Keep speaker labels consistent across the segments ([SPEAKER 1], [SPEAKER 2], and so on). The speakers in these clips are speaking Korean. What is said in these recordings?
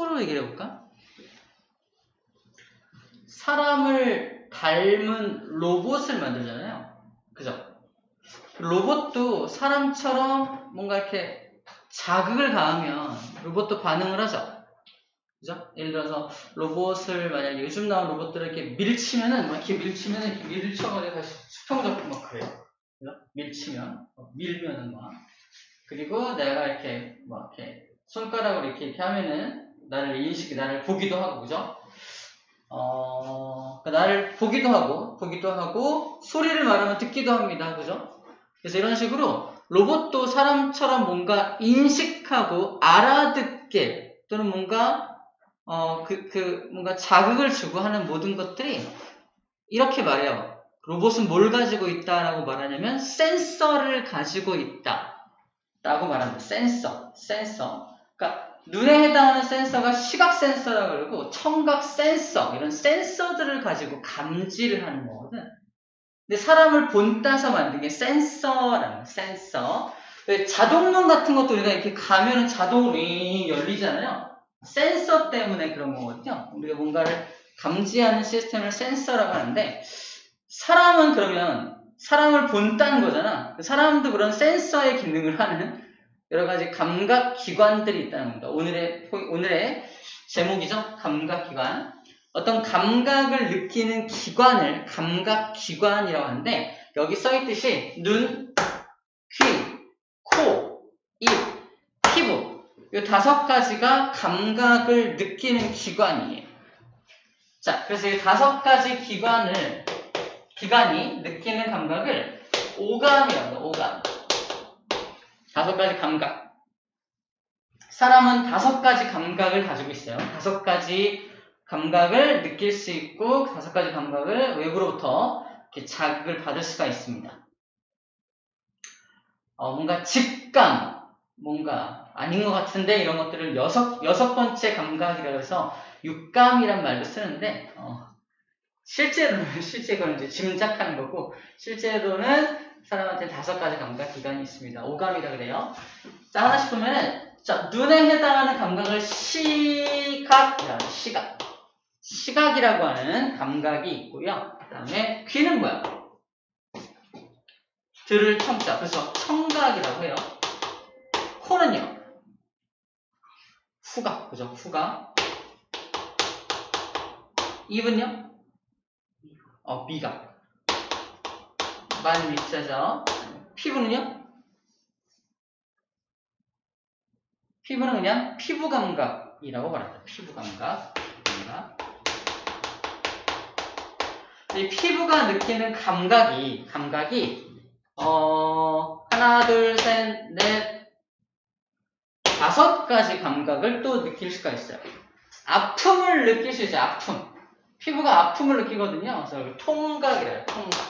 [SPEAKER 1] 식으로 얘기를 해볼까? 사람을 닮은 로봇을 만들잖아요. 그죠? 로봇도 사람처럼 뭔가 이렇게 자극을 가하면 로봇도 반응을 하죠. 그죠? 예를 들어서 로봇을 만약에 요즘 나온 로봇들을 이렇게 밀치면은 막 이렇게 밀치면은 이렇게 밀쳐가지고 다시 수평 잡고 막 그래요. 그죠? 밀면은 막. 그리고 내가 이렇게 막 이렇게 손가락으로 이렇게 하면은 나를 보기도 하고, 그죠? 나를 보기도 하고, 소리를 말하면 듣기도 합니다. 그죠? 그래서 이런 식으로 로봇도 사람처럼 뭔가 인식하고 알아듣게 또는 뭔가 뭔가 자극을 주고 하는 모든 것들이 이렇게 말해요. 로봇은 뭘 가지고 있다라고 말하냐면 센서를 가지고 있다라고 말합니다. 센서. 그러니까 눈에 해당하는 센서가 시각 센서라고 그러고 청각 센서 이런 센서들을 가지고 감지를 하는 거거든. 근데 사람을 본따서 만든 게 센서라는 거예요. 센서. 자동문 같은 것도 우리가 이렇게 가면은 자동으로 열리잖아요. 센서 때문에 그런 거거든요. 우리가 뭔가를 감지하는 시스템을 센서라고 하는데 사람은 그러면 사람을 본다는 거잖아. 사람도 그런 센서의 기능을 하는 여러 가지 감각 기관들이 있다는 겁니다. 오늘의 제목이죠. 감각기관. 어떤 감각을 느끼는 기관을 감각기관이라고 하는데 여기 써있듯이 눈, 귀, 코, 입, 피부 이 5가지가 감각을 느끼는 기관이에요. 자, 그래서 이 5가지 기관이 느끼는 감각을 오감이라고 해요. 오감. 5가지 감각. 사람은 5가지 감각을 가지고 있어요. 5가지 감각을 느낄 수 있고 5가지 감각을 외부로부터 이렇게 자극을 받을 수가 있습니다. 뭔가 직감, 뭔가 아닌 것 같은데 이런 것들을 여섯 번째 감각이라고 해서 육감이란 말도 쓰는데 실제로는 이제 짐작하는 거고 실제로는 사람한테 5가지 감각 기관이 있습니다. 오감이라 그래요. 자, 하나씩 보면은 눈에 해당하는 감각을 시각이라고 하는 감각이 있고요. 그 다음에 귀는 뭐야? 들을 청자. 그래서 청각이라고 해요. 코는요? 후각. 그죠? 후각. 입은요? 미각. 만 밑자죠. 피부는요? 피부는 그냥 피부 감각이라고 말합니다. 피부 감각. 이 피부가 느끼는 감각이 하나, 둘, 셋, 넷, 5가지 감각을 또 느낄 수가 있어요. 아픔을 느낄 수 있어요. 아픔. 피부가 아픔을 느끼거든요. 그래서 통각이라 해요. 통각.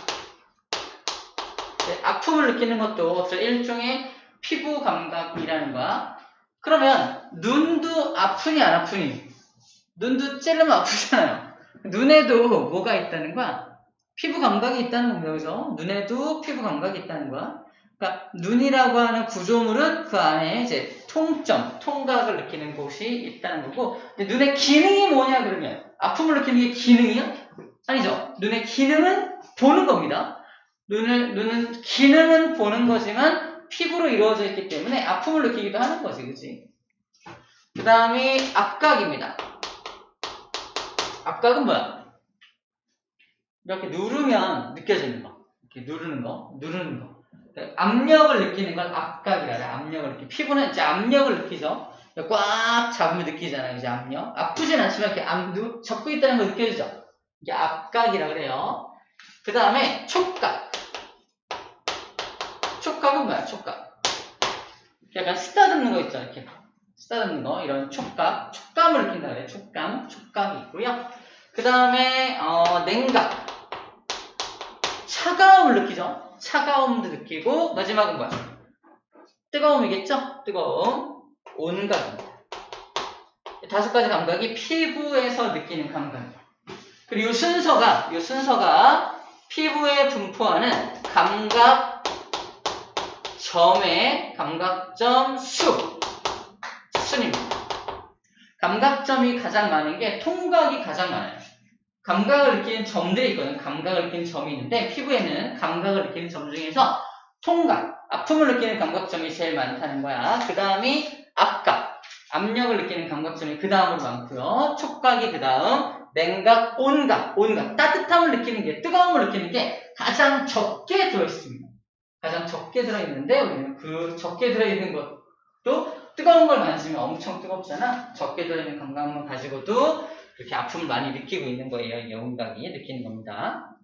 [SPEAKER 1] 아픔을 느끼는 것도 일종의 피부 감각이라는 거야. 그러면 눈도 아프니 안 아프니? 눈도 찌르면 아프잖아요. 눈에도 뭐가 있다는 거야? 피부 감각이 있다는 겁니다. 그래서 눈에도 피부 감각이 있다는 거야. 그러니까 눈이라고 하는 구조물은 그 안에 이제 통각을 느끼는 곳이 있다는 거고, 근데 눈의 기능이 뭐냐 그러면 아픔을 느끼는 게 기능이요? 아니죠. 눈의 기능은 보는 겁니다. 눈은 기능은 보는 거지만 피부로 이루어져 있기 때문에 아픔을 느끼기도 하는 거지, 그치? 그 다음이 앞각입니다. 앞각은 뭐야? 이렇게 누르면 느껴지는 거. 이렇게 누르는 거. 압력을 느끼는 걸 앞각이라 해요. 압력을 느끼. 피부는 이제 압력을 느끼죠. 꽉 잡으면 느끼잖아요. 이제 압력. 아프진 않지만 이렇게 잡고 있다는 거 느껴지죠. 이게 앞각이라 그래요. 그 다음에 촉각. 촉각은 뭐야? 촉각. 약간 쓰다듬는 거 있죠. 이렇게 쓰다듬는 거. 이런 촉감을 느낀다 그래요. 촉감이 있고요. 그 다음에 냉각. 차가움을 느끼죠. 차가움도 느끼고 마지막은 뭐야? 뜨거움이겠죠? 뜨거움. 온각입니다. 5가지 감각이 피부에서 느끼는 감각입니다. 그리고 이 순서가 피부에 분포하는 감각점의 감각점 순입니다. 감각점이 가장 많은 게 통각이 가장 많아요. 감각을 느끼는 점들이 있거든. 감각을 느끼는 점이 있는데 피부에는 감각을 느끼는 점 중에서 통각, 아픔을 느끼는 감각점이 제일 많다는 거야. 그 다음이 압각, 압력을 느끼는 감각점이 그 다음으로 많고요. 촉각이 그 다음, 냉각, 온각, 따뜻함을 느끼는 게, 뜨거움을 느끼는 게 가장 적게 들어있습니다. 가장 적게 들어있는데 우리는 그 적게 들어있는 것도 뜨거운 걸 만지면 엄청 뜨겁잖아. 적게 들어있는 감각만 가지고도 그렇게 아픔을 많이 느끼고 있는 거예요. 이 온각이 느끼는 겁니다.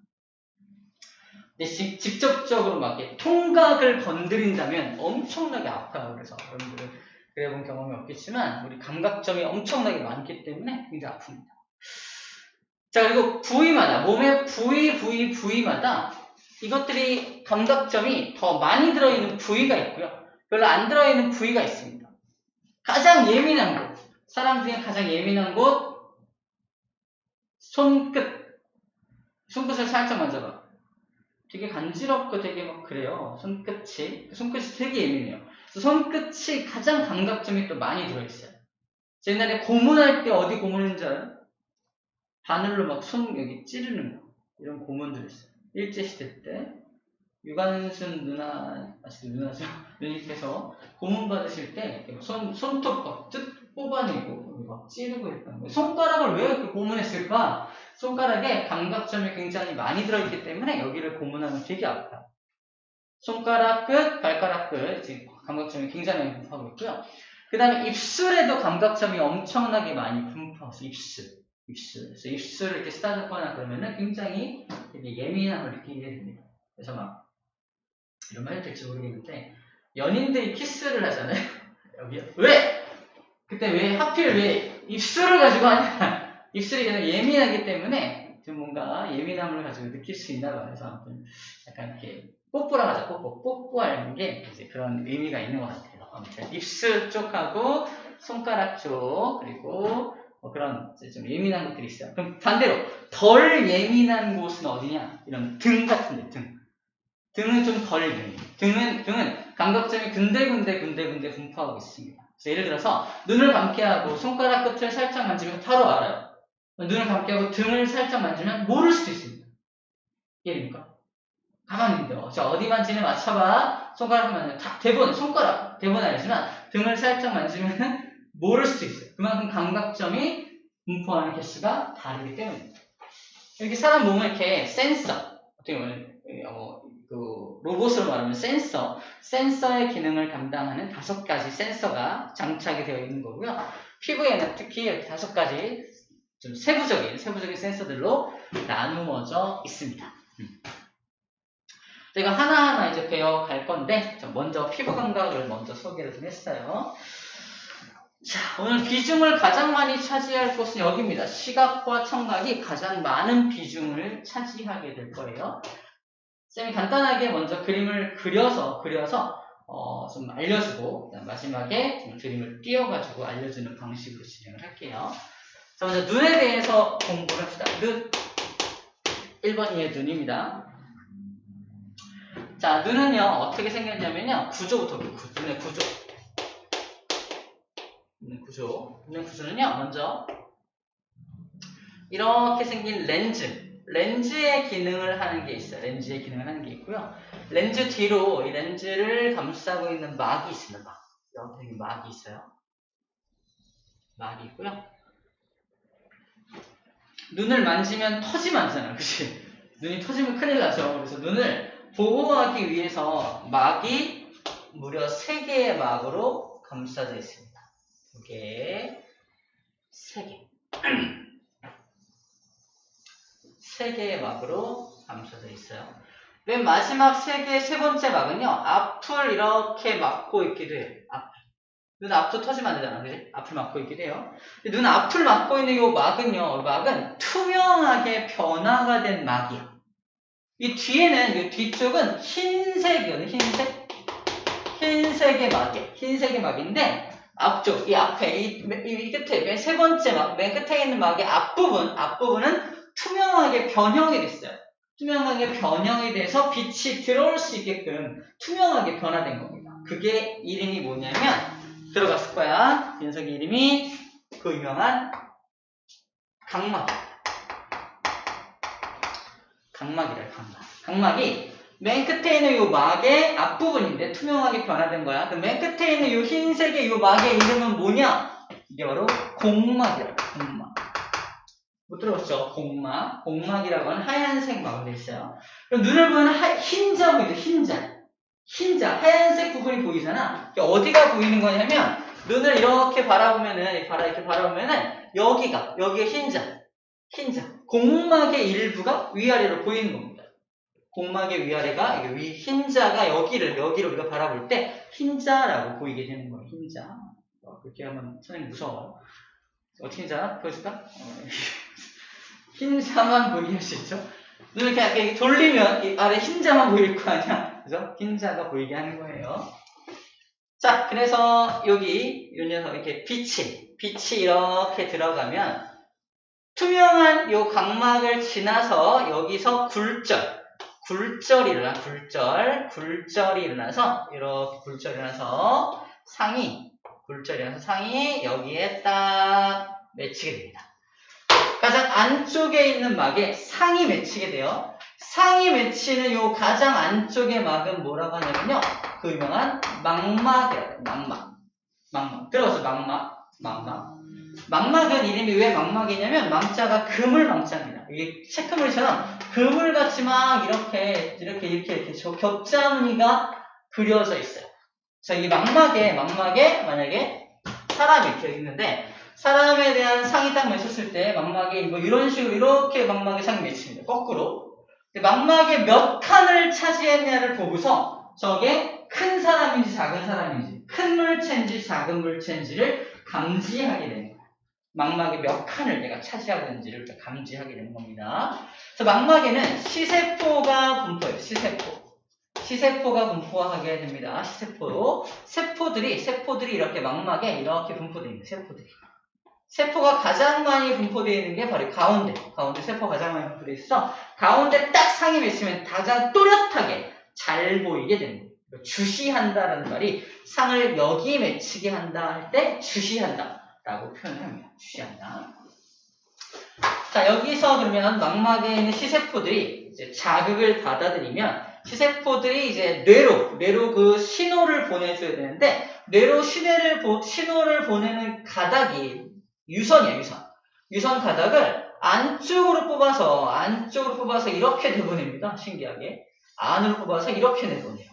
[SPEAKER 1] 근데 직접적으로 막 통각을 건드린다면 엄청나게 아파요. 그래서 여러분들은 그래본 경험이 없겠지만 우리 감각점이 엄청나게 많기 때문에 굉장히 아픕니다. 자, 그리고 부위마다, 몸의 부위마다 이것들이 감각점이 더 많이 들어있는 부위가 있고요. 별로 안 들어있는 부위가 있습니다. 가장 예민한 곳, 사람 중에 가장 예민한 곳, 손끝을 살짝 만져봐. 되게 간지럽고 되게 막 그래요. 손끝이 되게 예민해요. 그래서 손끝이 가장 감각점이 또 많이 들어있어요. 옛날에 고문할 때 어디 고문했는지 알아요? 바늘로 막 손 여기 찌르는 거. 이런 고문들 있어요. 일제시대 때 유관순 누나, 누님께서 고문 받으실 때 손톱 막 뽑아내고 막 찌르고 했다는 거예요. 손가락을 왜 이렇게 고문했을까? 손가락에 감각점이 굉장히 많이 들어있기 때문에 여기를 고문하면 되게 아파요. 손가락 끝, 발가락 끝, 지금 감각점이 굉장히 많이 분포하고 있고요. 그 다음에 입술에도 감각점이 엄청나게 많이 분포하고 있어요. 그래서 입술을 이렇게 쓰다듬거나 그러면은 굉장히 되게 예민함을 느끼게 됩니다. 그래서 막 이런 말 해도 될지 모르겠는데 연인들이 키스를 하잖아요. 여기요. 왜? 그때 왜 하필 왜 입술을 가지고 하냐? 입술이 그냥 예민하기 때문에 좀 뭔가 예민함을 가지고 느낄 수 있나 봐요. 그래서 아무튼 약간 이렇게 뽀뽀라 하자. 뽀뽀하는 게 이제 그런 의미가 있는 것 같아요. 아무튼 입술 쪽하고 손가락 쪽 그리고 뭐 그런 좀 예민한 것들이 있어요. 그럼 반대로 덜 예민한 곳은 어디냐? 이런 등 같은데 등은 좀 덜 예민해요. 등은 감각점이 군데군데 분포하고 있습니다. 그래서 예를 들어서 눈을 감게 하고 손가락 끝을 살짝 만지면 바로 알아요. 눈을 감게 하고 등을 살짝 만지면 모를 수도 있습니다. 이해됩니까? 가만히 있는데 자 어디 만지는 맞춰봐. 손가락 만지면 대부분 알지만 등을 살짝 만지면 모를 수도 있어요. 그만큼 감각점이 분포하는 개수가 다르기 때문입니다. 이렇게 사람 몸을 이렇게 센서, 어떻게 보면 그 로봇으로 말하면 센서의 기능을 담당하는 5가지 센서가 장착이 되어 있는 거고요. 피부에는 특히 이렇게 5가지 좀 세부적인 센서들로 나누어져 있습니다. 제가 하나하나 이제 배워갈 건데 먼저 피부 감각을 먼저 소개를 좀 했어요. 자, 오늘 비중을 가장 많이 차지할 곳은 여기입니다. 시각과 청각이 가장 많은 비중을 차지하게 될 거예요. 쌤이 간단하게 먼저 그림을 그려서 좀 알려주고 마지막에 좀 그림을 띄워가지고 알려주는 방식으로 진행을 할게요. 자, 먼저 눈에 대해서 공부를 합시다. 눈 1번 2의 눈입니다. 자, 눈은요 어떻게 생겼냐면요 구조부터 눈의 구조는요 먼저 이렇게 생긴 렌즈의 기능을 하는 게 있어요. 렌즈의 기능을 하는 게 있고요. 렌즈 뒤로 이 렌즈를 감싸고 있는 막이 있습니다. 이렇게 막이 있어요. 막이 있고요. 눈을 만지면 터지면 안 되잖아요. 그치? 눈이 터지면 큰일 나죠. 그래서 눈을 보호하기 위해서 막이 무려 3개의 막으로 감싸져 있습니다. 2개, 3개. 3개의 막으로 감싸져 있어요. 맨 마지막 3개의 3번째 막은요, 앞을 이렇게 막고 있기도 해요. 눈 앞도 터지면 안 되잖아. 그지? 앞을 막고 있기도 해요. 눈 앞을 막고 있는 이 막은 투명하게 변화가 된 막이야. 이 뒤쪽은 흰색이거든, 흰색의 막이에요. 흰색의 막인데, 앞쪽, 이 앞에, 이 끝에, 맨 3번째 막, 맨 끝에 있는 막의 앞부분은 투명하게 변형이 됐어요. 투명하게 변형이 돼서 빛이 들어올 수 있게끔 투명하게 변화된 겁니다. 그게 이름이 뭐냐면, 들어갔을 거야. 이 녀석의 이름이 그 유명한 각막이래요. 각막이 맨 끝에 있는 요 막의 앞부분인데 투명하게 변화된 거야. 그 맨 끝에 있는 요 흰색의 요 막의 이름은 뭐냐? 이게 바로 공막이라고. 공막. 못 들어봤죠? 공막. 공막이라고 하는 하얀색 막으로 있어요. 그럼 눈을 보면 흰자 보이죠? 흰자. 하얀색 부분이 보이잖아. 어디가 보이는 거냐면 눈을 이렇게 바라보면은 여기가 흰자. 공막의 일부가 위아래로 보이는 겁니다. 공막의 위아래가 흰자가 여기를 우리가 바라볼 때 흰자라고 보이게 되는 거예요. 흰자. 그렇게 하면 선생님 무서워요. 어떻게 흰자 보여줄까? 흰자만 보이게 할 수 있죠. 눈을 이렇게 돌리면 이 아래 흰자만 보일 거 아니야. 그래서 흰자가 보이게 하는 거예요. 자, 그래서 여기 이 녀석 이렇게 빛이 이렇게 들어가면 투명한 요 각막을 지나서 여기서 굴절이 일어나서 이렇게 굴절이 일어나서 상이 여기에 딱 맺히게 됩니다. 가장 안쪽에 있는 막에 상이 맺히게 돼요. 상이 맺히는 요 가장 안쪽의 막은 뭐라고 하냐면요. 그 유명한 망막이라고. 망막. 들어봤어? 망막. 망막은 이름이 왜 망막이냐면 망자가 그물 망자입니다. 이게 체크물처럼 그물같이 막 이렇게 격자무늬가 그려져 있어요. 자, 이 망막에 만약에 사람이 이렇게 있는데 사람에 대한 상이 딱 맺혔을 때 망막에 이런 식으로 이렇게 망막에 상이 맺힙니다. 거꾸로. 망막에 몇 칸을 차지했냐를 보고서 저게 큰 사람인지 작은 사람인지 큰 물체인지 작은 물체인지를 감지하게 되는 거예요. 망막에 몇 칸을 내가 차지하고 있는지를 감지하게 되는 겁니다. 그래서 망막에는 시세포가 분포해요. 시세포가 분포하게 됩니다. 세포들이 이렇게 망막에 이렇게 분포되어 있는 세포가 가장 많이 분포되어 있는 게 바로 가운데 세포가 가장 많이 분포되어 있어서 가운데 딱 상이 맺히면 가장 또렷하게 잘 보이게 되는 거예요. 주시한다라는 말이 상을 여기 맺히게 한다 할 때 주시한다라고 표현을 합니다. 주시한다. 자, 여기서 그러면 망막에 있는 시세포들이 이제 자극을 받아들이면 시세포들이 이제 뇌로 그 신호를 보내줘야 되는데 뇌로 신호를 보내는 가닥이 유선이야. 유선 가닥을 안쪽으로 뽑아서 이렇게 내보냅니다. 신기하게. 안으로 뽑아서 이렇게 내보내요.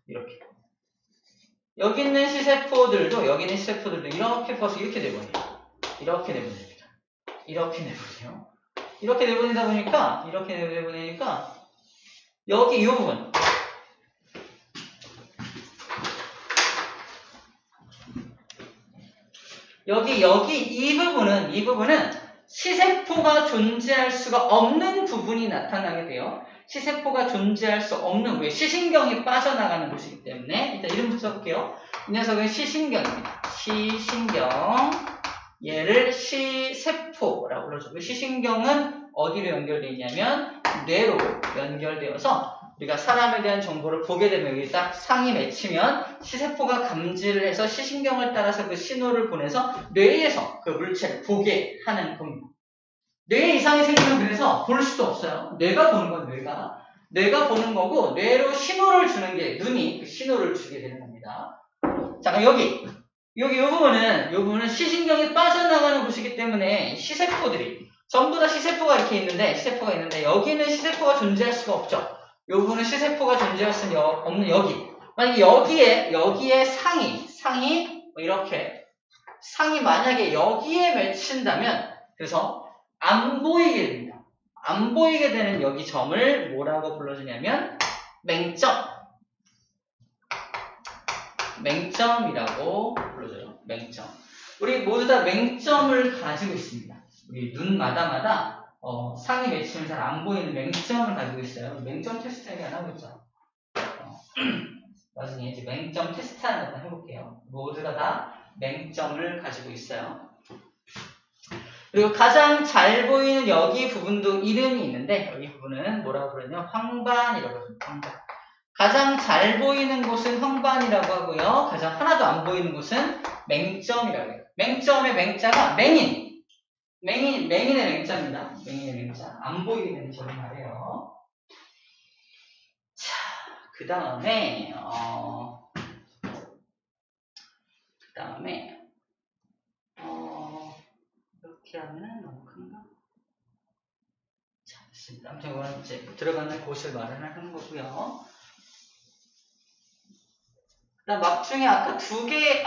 [SPEAKER 1] 이렇게. 여기 있는 시세포들도 이렇게 뽑아서 이렇게 내보내요. 이렇게 내보내요. 이렇게 내보내다 보니까 여기 이 부분 이 부분은 시세포가 존재할 수가 없는 부분이 나타나게 돼요. 시세포가 존재할 수 없는 왜 시신경이 빠져나가는 곳이기 때문에 일단 이름부터 써볼게요. 이 녀석은 시신경입니다. 시신경. 얘를 시세포라고 불러줘. 시신경은 어디로 연결되어 있냐면 뇌로 연결되어서 우리가 사람에 대한 정보를 보게 되면 여기 딱 상이 맺히면 시세포가 감지를 해서 시신경을 따라서 그 신호를 보내서 뇌에서 그 물체를 보게 하는 겁니다. 뇌에 이상이 생기면 그래서 볼 수도 없어요. 뇌가 보는 건 뇌가 보는 거고 뇌로 신호를 주는 게 눈이 그 신호를 주게 되는 겁니다. 자, 그럼 여기 이 부분은 시신경이 빠져나가는 곳이기 때문에 시세포들이 전부 다 시세포가 있는데 여기는 시세포가 존재할 수가 없죠. 이 부분은 시세포가 존재할 수 없는 여기. 만약에 여기에 상이 이렇게 상이 만약에 여기에 맺힌다면 그래서 안 보이게 됩니다. 안 보이게 되는 여기 점을 뭐라고 불러주냐면 맹점이라고 불러줘요. 맹점. 우리 모두 다 맹점을 가지고 있습니다. 우리 눈마다마다 상이 맺히면 잘 안 보이는 맹점을 가지고 있어요. 맹점 테스트 안 하고 있죠. 나중에 이제 맹점 테스트 하는 거 해볼게요. 모두가 다 맹점을 가지고 있어요. 그리고 가장 잘 보이는 여기 부분도 이름이 있는데 여기 부분은 뭐라고 부르냐면 황반이라고 부릅니다. 가장 잘 보이는 곳은 형반이라고 하고요. 가장 하나도 안 보이는 곳은 맹점이라고 해요. 맹점의 맹자가 맹인의 맹자입니다. 맹인의 맹자. 안 보이는 점이 말이에요. 자, 그 다음에 이렇게 하면은 너무 큰가? 자, 됐습니다. 아무튼 이거는 이제 들어가는 곳을 말을 하는 거고요. 그다음 막 중에 아까 두 개의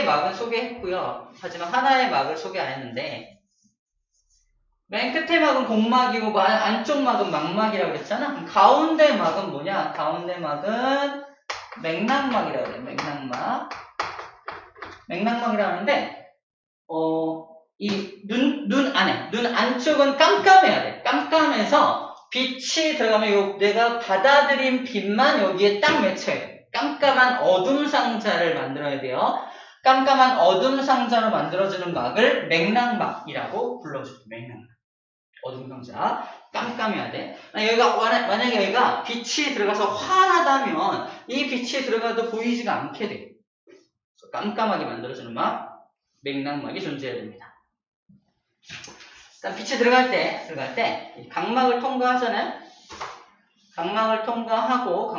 [SPEAKER 1] 막은 소개했고요. 하지만 하나의 막을 소개 안 했는데, 맨 끝에 막은 공막이고 안쪽 막은 망막이라고 그랬잖아. 그럼 가운데 막은 뭐냐? 가운데 막은 맥락막이라고 그래요. 맥락막이라고 하는데, 이 눈 안쪽은 깜깜해야 돼. 깜깜해서 빛이 들어가면 내가 받아들인 빛만 여기에 딱 맺혀야 돼. 깜깜한 어둠 상자를 만들어야 돼요. 깜깜한 어둠 상자로 만들어주는 막을 맥락막이라고 불러줘요. 맥락막. 어둠 상자. 깜깜해야 돼. 만약에 여기가 빛이 들어가서 환하다면 이 빛이 들어가도 보이지가 않게 돼. 깜깜하게 만들어주는 막, 맥락막이 존재해야 됩니다. 일단 빛이 들어갈 때 각막을 통과하잖아요. 각막을 통과하고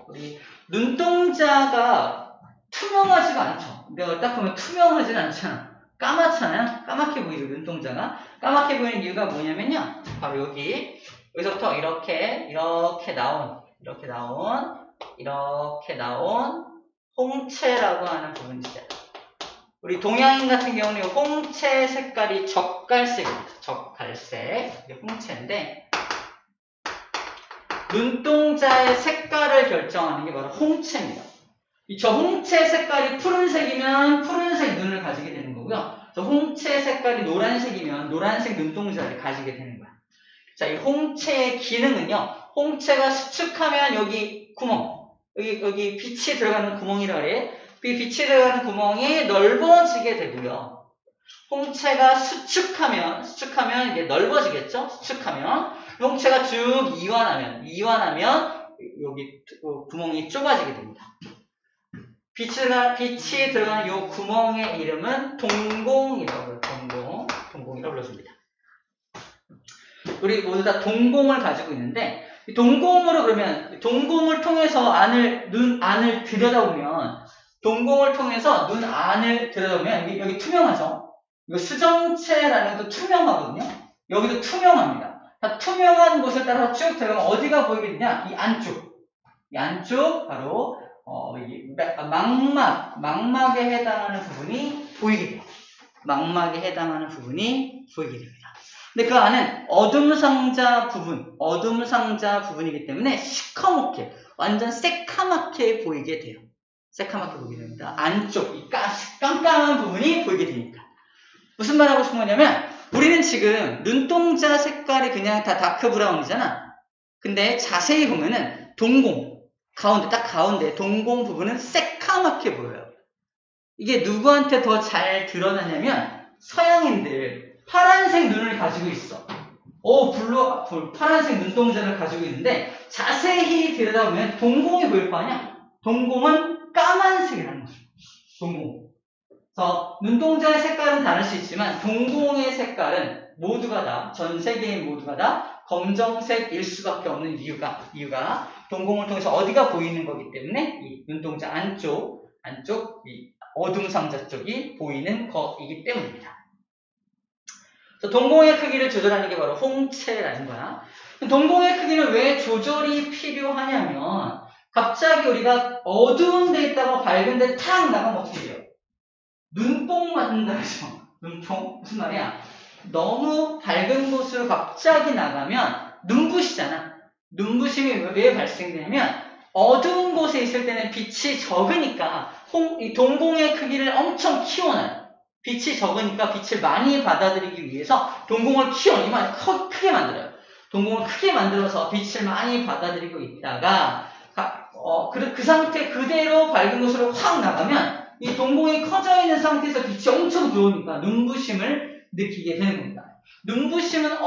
[SPEAKER 1] 우리 눈동자가 투명하지가 않죠. 내가 딱 보면 투명하지는 않잖아. 까맣잖아요. 까맣게 보이죠. 눈동자가 까맣게 보이는 이유가 뭐냐면요. 바로 여기서부터 이렇게 나온 홍채라고 하는 부분이죠. 우리 동양인 같은 경우는 이 홍채 색깔이 적갈색입니다. 적갈색. 이게 홍채인데, 눈동자의 색깔을 결정하는 게 바로 홍채입니다. 저 홍채 색깔이 푸른색이면 푸른색 눈을 가지게 되는 거고요. 저 홍채 색깔이 노란색이면 노란색 눈동자를 가지게 되는 거야. 자, 이 홍채의 기능은요. 홍채가 수축하면 여기 구멍, 여기 빛이 들어가는 구멍이라 그래. 이 빛이 들어가는 구멍이 넓어지게 되고요. 홍채가 수축하면 이게 넓어지겠죠? 수축하면 홍채가 쭉 이완하면 여기 구멍이 좁아지게 됩니다. 빛이 들어가는 이 구멍의 이름은 동공이라고 해요. 동공이라고 불러줍니다. 우리 모두 다 동공을 가지고 있는데, 동공으로 그러면 동공을 통해서 눈 안을 들여다보면 여기 투명하죠? 이거 수정체라는 것도 투명하거든요? 여기도 투명합니다. 다 투명한 곳을 따라서 쭉 들어가면 어디가 보이게 되냐? 이 안쪽, 바로, 망막에 해당하는 부분이 보이게 돼요. 망막에 해당하는 부분이 보이게 됩니다. 근데 그 안은 어둠 상자 부분이기 때문에 시커멓게, 완전 새카맣게 보이게 돼요. 새카맣게 보이게 됩니다. 안쪽, 이 깜깜한 부분이 보이게 되니까. 무슨 말 하고 싶은 거냐면, 우리는 지금 눈동자 색깔이 그냥 다 다크 브라운이잖아. 근데 자세히 보면은 딱 가운데 동공 부분은 새카맣게 보여요. 이게 누구한테 더 잘 드러나냐면, 서양인들 파란색 눈을 가지고 있어. 파란색 눈동자를 가지고 있는데, 자세히 들여다보면 동공이 보일 거 아니야? 동공은 까만색이라는 거죠. 그래서 눈동자의 색깔은 다를 수 있지만 동공의 색깔은 전 세계인 모두가 다 검정색일 수밖에 없는 이유가 동공을 통해서 어디가 보이는 거기 때문에 이 눈동자 안쪽 이 어둠 상자 쪽이 보이는 거이기 때문입니다. 그래서 동공의 크기를 조절하는 게 바로 홍채라는 거야. 동공의 크기는 왜 조절이 필요하냐면, 갑자기 우리가 어두운 데 있다가 밝은 데 탁 나가면 어떻게 돼요? 눈뽕 맞는다 그러죠. 눈뽕? 무슨 말이야? 너무 밝은 곳으로 갑자기 나가면 눈부시잖아. 눈부심이 왜 발생되냐면, 어두운 곳에 있을 때는 빛이 적으니까 이 동공의 크기를 엄청 키워놔요. 빛이 적으니까 빛을 많이 받아들이기 위해서 동공을 크게 만들어요. 동공을 크게 만들어서 빛을 많이 받아들이고 있다가 그 상태 그대로 밝은 곳으로 확 나가면 이 동공이 커져 있는 상태에서 빛이 엄청 들어오니까 눈부심을 느끼게 되는 겁니다. 눈부심은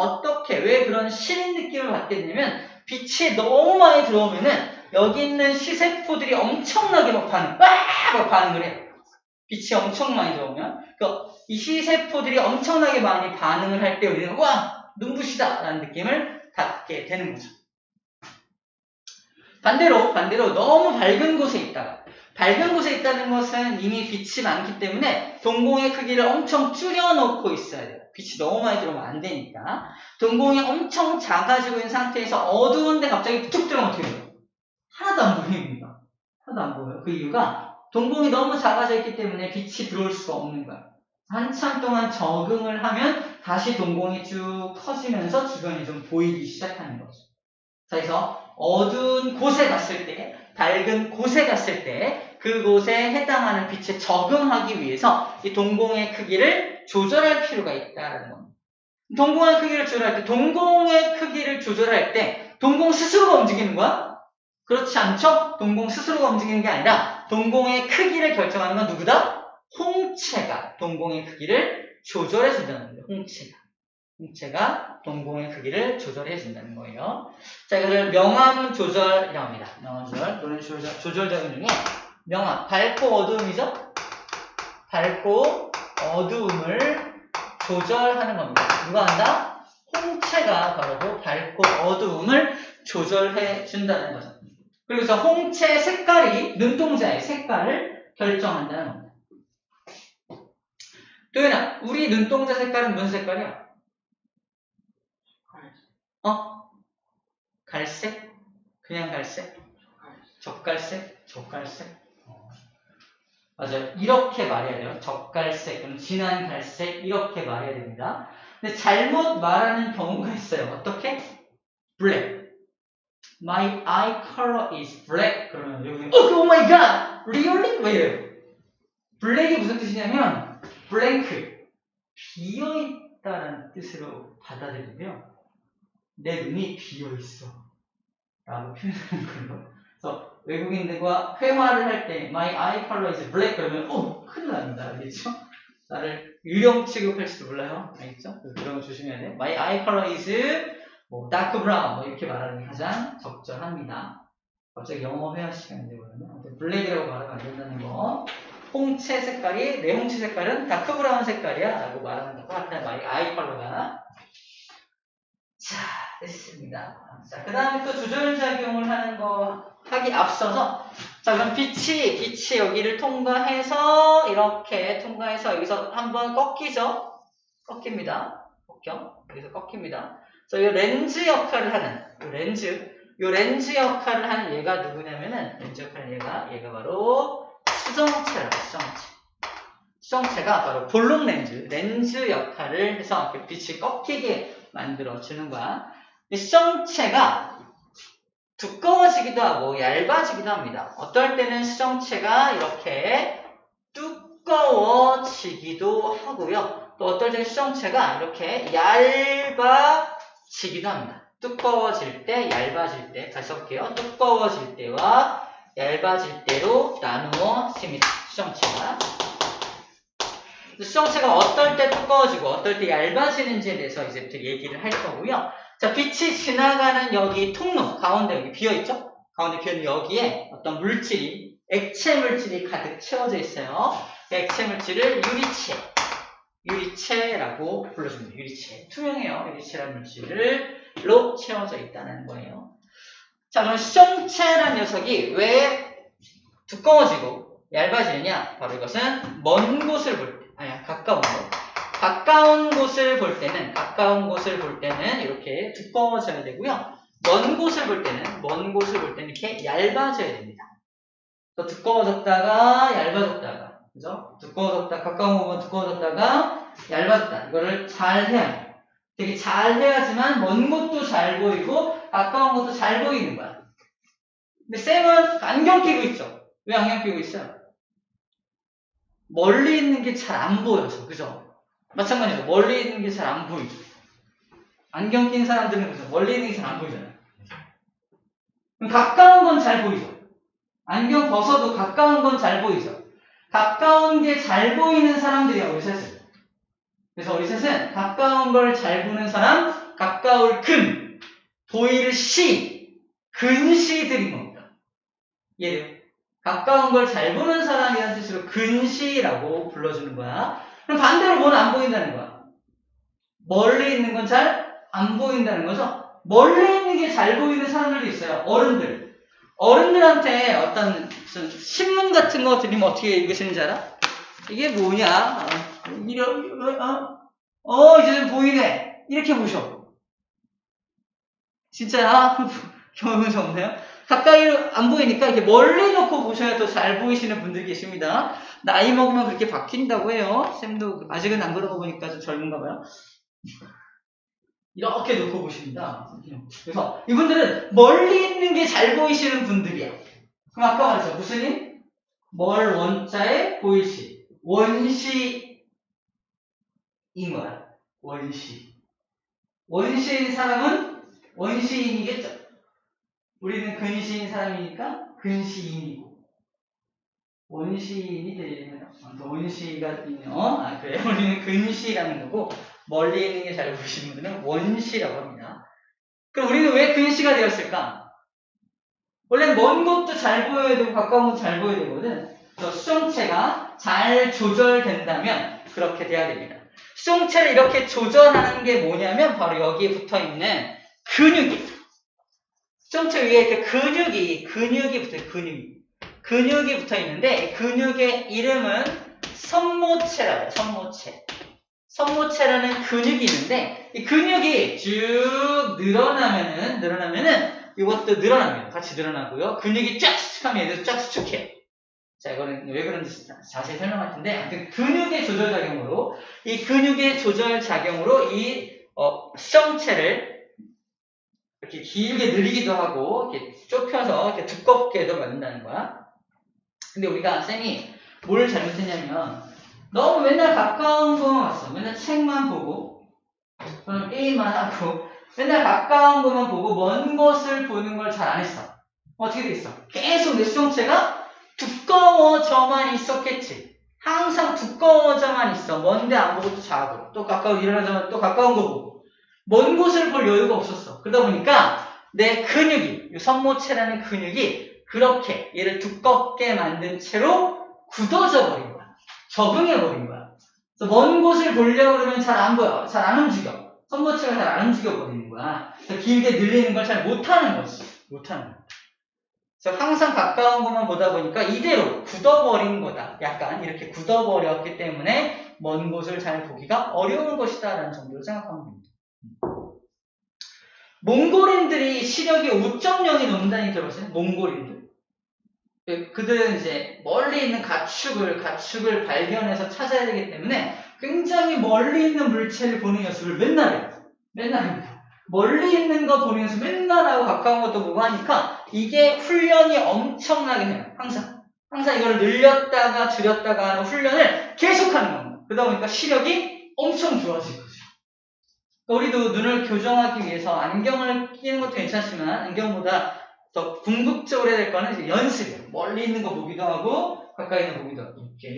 [SPEAKER 1] 왜 그런 시린 느낌을 받게 되냐면, 빛이 너무 많이 들어오면은 여기 있는 시세포들이 엄청나게 막 반응을 해요. 빛이 엄청 많이 들어오면. 그러니까 이 시세포들이 엄청나게 많이 반응을 할 때 우리는 와! 눈부시다! 라는 느낌을 받게 되는 거죠. 반대로 너무 밝은 곳에 있다가 밝은 곳에 있다는 것은 이미 빛이 많기 때문에 동공의 크기를 엄청 줄여놓고 있어야 돼요. 빛이 너무 많이 들어오면 안 되니까. 동공이 엄청 작아지고 있는 상태에서 어두운데 갑자기 툭 들어오면 어떻게 돼요? 하나도 안 보입니다. 하나도 안 보여요. 그 이유가 동공이 너무 작아져 있기 때문에 빛이 들어올 수가 없는 거예요. 한참 동안 적응을 하면 다시 동공이 쭉 커지면서 주변이 좀 보이기 시작하는 거죠. 자, 그래서 어두운 곳에 갔을 때, 밝은 곳에 갔을 때 그곳에 해당하는 빛에 적응하기 위해서 이 동공의 크기를 조절할 필요가 있다는 겁니다. 동공의 크기를 조절할 때 동공 스스로가 움직이는 거야? 그렇지 않죠? 동공 스스로가 움직이는 게 아니라 동공의 크기를 결정하는 건 누구다? 홍채가 동공의 크기를 조절해 준다는 거예요. 홍채가 동공의 크기를 조절해 준다는 거예요. 자, 이거를 명암 조절이라고 합니다. 명암 조절 또는 조절 작용 중에 명암, 밝고 어두움이죠? 밝고 어두움을 조절하는 겁니다. 누가 한다? 홍채가 바로 밝고 어두움을 조절해 준다는 거죠. 그래서 홍채 색깔이 눈동자의 색깔을 결정한다는 겁니다. 도현아, 우리 눈동자 색깔은 무슨 색깔이야? 갈색? 그냥 갈색? 젓갈색? 맞아요. 이렇게 말해야 돼요. 젓갈색, 그럼 진한 갈색 이렇게 말해야 됩니다. 근데 잘못 말하는 경우가 있어요. 어떻게? black. My eye color is black. 그러면 여기 oh my god! Really? 왜 이래요? black이 무슨 뜻이냐면 blank. 비어있다는 뜻으로 받아들이면 내 눈이 비어있어 라고 표현하는 거예요. 그래서 외국인들과 회화를 할 때 My eye color is black 그러면 큰일 납니다. 알겠죠? 나를 유령 취급할지도 몰라요. 알겠죠? 그런 거 조심해야 돼. My eye color is dark brown 이렇게 말하는 게 가장 적절합니다. 갑자기 영어 회화 시간인데 그러면 블랙이라고 말하면 안 된다는 거. 홍채 색깔이 내 홍채 색깔은 다크 브라운 색깔이야 라고 말하는 것과 같아요. My eye color가. 자, 됐습니다. 자, 그 다음에 또 조절작용을 하는 거 하기 앞서서 자, 그럼 빛이 여기를 통과해서 이렇게 통과해서 여기서 한번 꺾이죠? 꺾입니다. 여기서 꺾입니다. 자, 이 렌즈 역할을 하는 요 렌즈 역할을 하는 얘가 누구냐면은 렌즈 역할을 얘가 바로 수정체라고 수정체가 바로 볼록 렌즈 역할을 해서 빛이 꺾이게 만들어주는 거야. 이 수정체가 두꺼워지기도 하고 얇아지기도 합니다. 어떨 때는 수정체가 이렇게 두꺼워지기도 하고요. 또 어떨 때는 수정체가 이렇게 얇아지기도 합니다. 두꺼워질 때, 얇아질 때 다시 볼게요. 두꺼워질 때와 얇아질 때로 나누어집니다. 수정체가 어떨 때 두꺼워지고 어떨 때 얇아지는지에 대해서 이제부터 얘기를 할 거고요. 자, 빛이 지나가는 여기 통로 가운데 여기 비어있죠? 가운데 비어있는 여기에 어떤 물질이 액체 물질이 가득 채워져 있어요. 그 액체 물질을 유리체라고 불러줍니다. 유리체. 투명해요. 유리체라는 물질로 채워져 있다는 거예요. 자, 그럼 수정체라는 녀석이 왜 두꺼워지고 얇아지느냐? 바로 이것은 먼 곳을 볼 때, 가까운 곳. 가까운 곳을 볼 때는 이렇게 두꺼워져야 되고요. 먼 곳을 볼 때는 이렇게 얇아져야 됩니다. 또 두꺼워졌다가 얇아졌다가, 그죠? 가까운 부분 두꺼워졌다가 얇아졌다. 이거를 잘 해야 돼요. 되게 잘 해야지만 먼 곳도 잘 보이고 가까운 곳도 잘 보이는 거야. 근데 쌤은 안경 끼고 있죠? 왜 안경 끼고 있어요? 멀리 있는 게 잘 안 보여서, 그죠? 마찬가지로 멀리 있는 게 잘 안 보이죠. 안경 낀 사람들은 그죠? 멀리 있는 게 잘 안 보이잖아요. 그럼 가까운 건 잘 보이죠. 안경 벗어도 가까운 건 잘 보이죠. 가까운 게 잘 보이는 사람들이야, 우리 셋은. 그래서 우리 셋은 가까운 걸 잘 보는 사람, 가까울 근, 보이를 시, 근시들인 겁니다. 이해돼요? 가까운 걸 잘 보는 사람이라는 뜻으로 근시라고 불러주는 거야. 그럼 반대로 뭐는 안 보인다는 거야. 멀리 있는 건 잘 안 보인다는 거죠. 멀리 있는 게 잘 보이는 사람들도 있어요. 어른들. 어른들한테 어떤 무슨 신문 같은 거 드리면 어떻게 읽으시는지 알아? 이게 뭐냐? 이제 좀 보이네. 이렇게 보셔. 진짜야? 경험이 없나요? 가까이 안 보이니까 이렇게 멀리 놓고 보셔야 더 잘 보이시는 분들이 계십니다. 나이 먹으면 그렇게 바뀐다고 해요. 쌤도 아직은 안 그런 거 보니까 좀 젊은가 봐요. 이렇게 놓고 보십니다. 그래서 이분들은 멀리 있는 게 잘 보이시는 분들이야. 그럼 아까 말했죠. 무슨 일? 멀 원자에 보일시. 원시인 거야. 원시. 원시인 사람은 원시인이겠죠. 우리는 근시인 사람이니까 근시인이고. 원시인이 되려면 원시가 있네요. 그래요. 우리는 근시라는 거고 멀리 있는 게 잘 보이시는 분은 원시라고 합니다. 그럼 우리는 왜 근시가 되었을까? 원래 먼 것도 잘 보여야 되고 가까운 것도 잘 보여야 되거든. 그래서 수정체가 잘 조절된다면 그렇게 돼야 됩니다. 수정체를 이렇게 조절하는 게 뭐냐면 바로 여기에 붙어있는 근육이. 수정체 위에 이렇게 근육이 붙어요. 근육이 붙어있는데 근육의 이름은 선모체라고 해요. 선모체라는 근육이 있는데 이 근육이 쭉 늘어나면은 이것도 늘어납니다. 같이 늘어나고요. 근육이 쫙 수축하면 얘도 쫙 수축해요. 자, 이거는 왜 그런지 자세히 설명할 텐데 아무튼 근육의 조절작용으로 이 수정체를 이렇게 길게 늘리기도 하고 이렇게 좁혀서 이렇게 두껍게도 만든다는 거야. 근데 우리가 쌤이 뭘 잘못했냐면 너무 맨날 가까운 거만 봤어. 맨날 책만 보고 그럼 게임만 하고 맨날 가까운 것만 보고 먼 것을 보는 걸 잘 안 했어. 어떻게 돼 있어? 계속 내 수정체가 두꺼워져만 있었겠지. 항상 두꺼워져만 있어. 먼데 안 보고 또 자고 또 가까운 일어나자마자 또 가까운 거 보고 먼 곳을 볼 여유가 없었어. 그러다 보니까 내 근육이 이 선모체라는 근육이 그렇게 얘를 두껍게 만든 채로 굳어져 버린 거야. 적응해 버린 거야. 그래서 먼 곳을 보려고 그러면 잘 안 보여. 잘 안 움직여. 선모체가 잘 안 움직여 버리는 거야. 그래서 길게 늘리는 걸 잘 못하는 거지. 못하는 거야. 그래서 항상 가까운 것만 보다 보니까 이대로 굳어버린 거다. 약간 이렇게 굳어버렸기 때문에 먼 곳을 잘 보기가 어려운 것이다 라는 정도로 생각하면 됩니다. 몽골인들이 시력이 5.0이 넘는다는 게 들어봤어요? 몽골인들. 그들은 이제 멀리 있는 가축을 발견해서 찾아야 되기 때문에 굉장히 멀리 있는 물체를 보는 연습을 맨날 해요. 맨날 합니다. 멀리 있는 거 보는 연습 맨날 하고 가까운 것도 보고 하니까 이게 훈련이 엄청나게 해요. 항상 이거를 늘렸다가 줄였다가 하는 훈련을 계속하는 겁니다. 그러다 보니까 시력이 엄청 좋아질 거죠. 우리도 눈을 교정하기 위해서 안경을 끼는 것도 괜찮지만 안경보다 더 궁극적으로 해야 될 거는 이제 연습이에요. 멀리 있는 거 보기도 하고 가까이 있는 거 보기도 하고 이렇게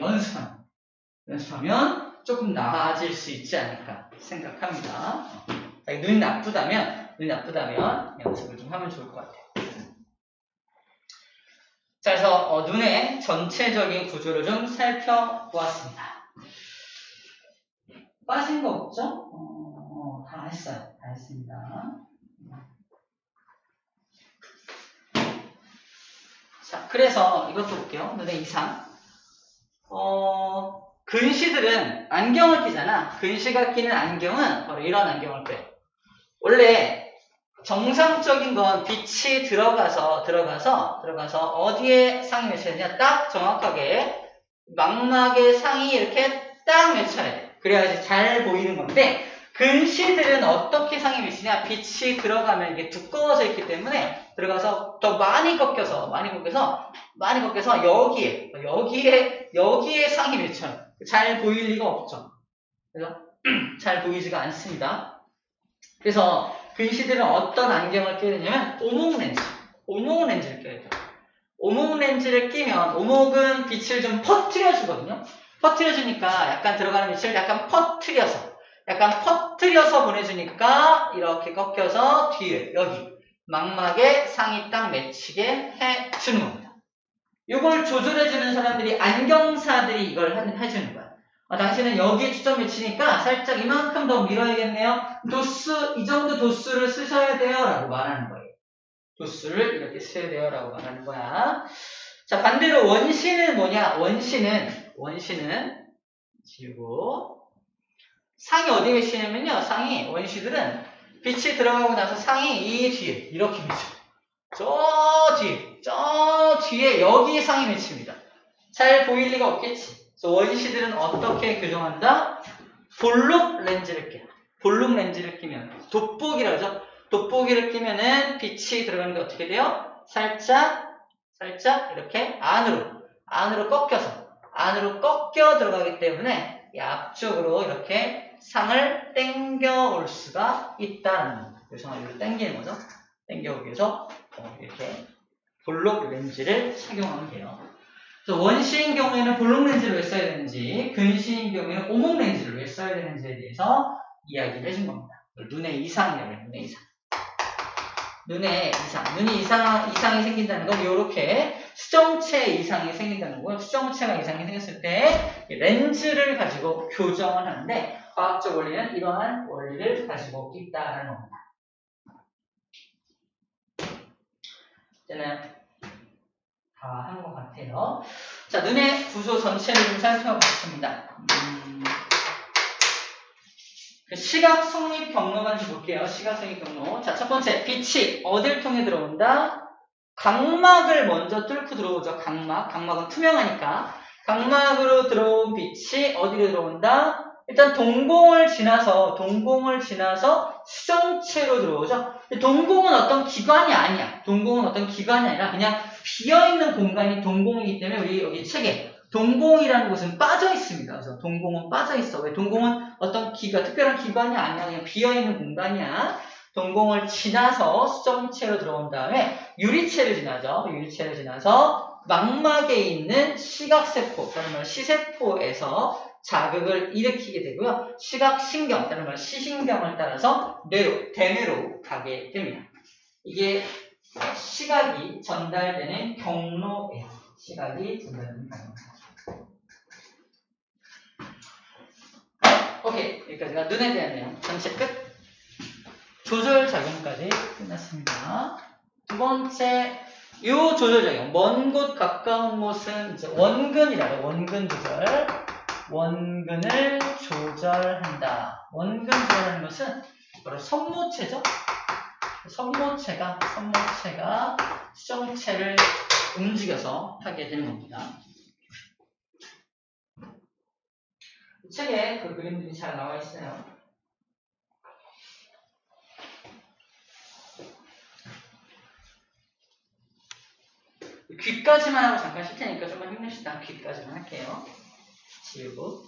[SPEAKER 1] 연습하면 조금 나아질 수 있지 않을까 생각합니다. 눈이 나쁘다면 연습을 좀 하면 좋을 것 같아요. 자, 그래서 눈의 전체적인 구조를 좀 살펴보았습니다. 빠진 거 없죠? 다 했어요. 다 했습니다. 자, 그래서 이것도 볼게요. 눈의 이상. 근시들은 안경을 끼잖아. 근시가 끼는 안경은 바로 이런 안경을 껴요. 원래 정상적인 건 빛이 들어가서 어디에 상이 맺혀야 되냐? 딱 정확하게 망막의 상이 이렇게 딱 맺혀야 돼. 그래야지 잘 보이는 건데 근시들은 어떻게 상이 맺히냐? 빛이 들어가면 이게 두꺼워져 있기 때문에 들어가서 더 많이 꺾여서 여기에 상이 맺혀요. 잘 보일 리가 없죠. 그래서 잘 보이지가 않습니다. 그래서 근시들은 어떤 안경을 껴야 되냐면 오목 렌즈를 껴야 돼요. 오목 렌즈를 끼면 오목은 빛을 좀 퍼뜨려주거든요. 퍼뜨려주니까 약간 들어가는 빛을 약간 퍼뜨려서 보내주니까 이렇게 꺾여서 뒤에 여기 망막에 상이 딱 맺히게 해주는 겁니다. 이걸 조절해주는 사람들이 안경사들이 이걸 해주는 거야. 당신은 여기에 초점 미치니까 살짝 이만큼 더 밀어야겠네요. 도수, 이 정도 도수를 쓰셔야 돼요. 라고 말하는 거예요. 도수를 이렇게 써야 돼요. 라고 말하는 거야. 자, 반대로 원시는 뭐냐? 원시는 지우고 상이 어디에 위치냐면요. 상이 원시들은 빛이 들어가고 나서 상이 이 뒤에 이렇게 비쳐. 저 뒤에 여기에 상이 맺힙니다. 잘 보일 리가 없겠지. 그래서 원시들은 어떻게 교정한다? 볼록 렌즈를 껴. 볼록 렌즈를 끼면 돋보기라 하죠. 돋보기를 끼면은 빛이 들어가는 게 어떻게 돼요? 살짝 이렇게 안으로 꺾여 들어가기 때문에 이 앞쪽으로 이렇게 상을 당겨 올 수가 있다는 겁니다. 이 상을 이렇게 당기는 거죠. 당겨오기 위해서 이렇게 볼록 렌즈를 착용하면 돼요. 그래서 원시인 경우에는 볼록 렌즈를 왜 써야 되는지, 근시인 경우에는 오목 렌즈를 왜 써야 되는지에 대해서 이야기를 해준 겁니다. 눈의 이상이라고 해요. 눈의 이상. 눈이 이상이 생긴다는 건 이렇게 수정체 이상이 생긴다는 거예요. 수정체가 이상이 생겼을 때 렌즈를 가지고 교정을 하는데 과학적 원리는 이러한 원리를 가지고 있다는 겁니다. 이제는 다 한 것 같아요. 자, 눈의 구조 전체를 좀 살펴보겠습니다. 시각 성립 경로만 좀 볼게요. 시각 성립 경로. 자, 첫 번째, 빛이 어딜 통해 들어온다? 각막을 먼저 뚫고 들어오죠. 각막은 투명하니까. 각막으로 들어온 빛이 어디로 들어온다? 일단 동공을 지나서 수정체로 들어오죠. 동공은 어떤 기관이 아니야. 동공은 어떤 기관이 아니라 그냥 비어있는 공간이 동공이기 때문에 우리 여기 책에 동공이라는 곳은 빠져 있습니다. 그래서 동공은 빠져 있어. 왜? 동공은 어떤 특별한 기관이 아니야. 그냥 비어있는 공간이야. 동공을 지나서 수정체로 들어온 다음에 유리체를 지나죠. 유리체를 지나서 막막에 있는 시각세포, 다른 말 시세포에서 자극을 일으키게 되고요. 시각신경, 다른 말 시신경을 따라서 대뇌로 가게 됩니다. 이게 시각이 전달되는 경로예요. 시각이 전달되는 경로. 오케이, 여기까지가 눈에 대한 내용. 전체 끝. 조절작용까지 끝났습니다. 두 번째, 요 조절작용. 먼 곳, 가까운 곳은 이제 원근이라고, 원근 조절. 원근을 조절한다. 원근 조절하는 것은 바로 선모체죠. 선모체가 수정체를 움직여서 하게 되는 겁니다. 이 책에 그 그림들이 잘 나와 있어요. 귀까지만 하고 잠깐 쉴 테니까 좀만 힘내시다. 귀까지만 할게요. 지우고.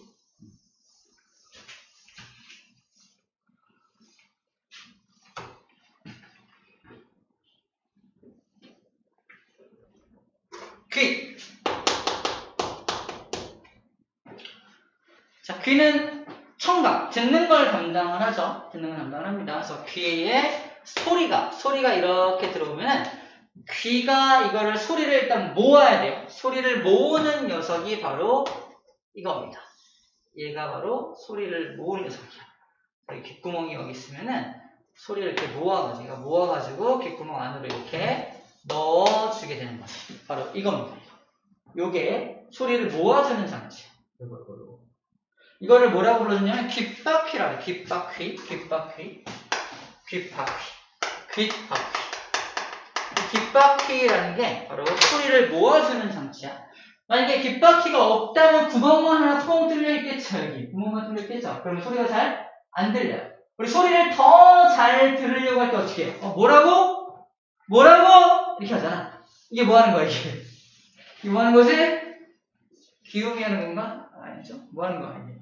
[SPEAKER 1] 귀. 자, 귀는 청각, 듣는 걸 담당을 하죠. 듣는 걸 담당을 합니다. 그래서 귀에 소리가 이렇게 들어오면은 귀가 이거를 소리를 일단 모아야 돼요. 소리를 모으는 녀석이 바로 이겁니다. 얘가 바로 소리를 모으는 녀석이야. 여기 귓구멍이 여기 있으면은 소리를 이렇게 모아가지고 귓구멍 안으로 이렇게 넣어주게 되는 거죠. 바로 이겁니다. 요게 소리를 모아주는 장치야. 이거를 뭐라고 불러주냐면 귓바퀴라고 해요. 귓바퀴. 귓바퀴라는 게 바로 소리를 모아주는 장치야. 만약에 귓바퀴가 없다면 구멍만 하나 뻥 뚫려 있겠죠. 여기 구멍만 뚫려 있겠죠. 그러면 소리가 잘 안 들려요. 우리 소리를 더 잘 들으려고 할 때 어떻게 해요? 뭐라고? 이렇게 하잖아. 이게 뭐 하는 거야, 이게? 이게 뭐 하는 거지? 귀요미 하는 건가? 아니죠. 뭐 하는 거야, 이게?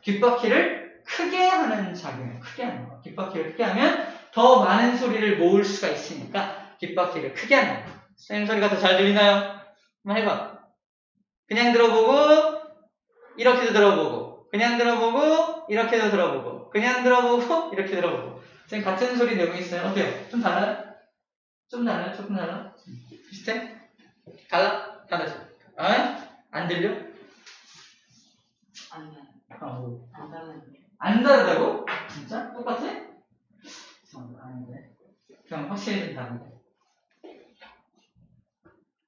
[SPEAKER 1] 귓바퀴를 크게 하는 작용이에요. 크게 하는 거. 귓바퀴를 크게 하면 더 많은 소리를 모을 수가 있으니까 귓바퀴를 크게 하는 거예요. 선생님 소리가 더 잘 들리나요? 한번 해봐. 그냥 들어보고 이렇게도 들어보고 그냥 들어보고 이렇게도 들어보고 그냥 들어보고 이렇게 들어보고. 선생님 같은 소리 내고 있어요. 어때요? 좀 달라요? 조금 달라요? 비슷해? 달라? 다르죠? 안 들려?
[SPEAKER 2] 안 다르는데.
[SPEAKER 1] 안 다르다고? 진짜? 똑같아? 아닌데. 그럼 확실히 다른데.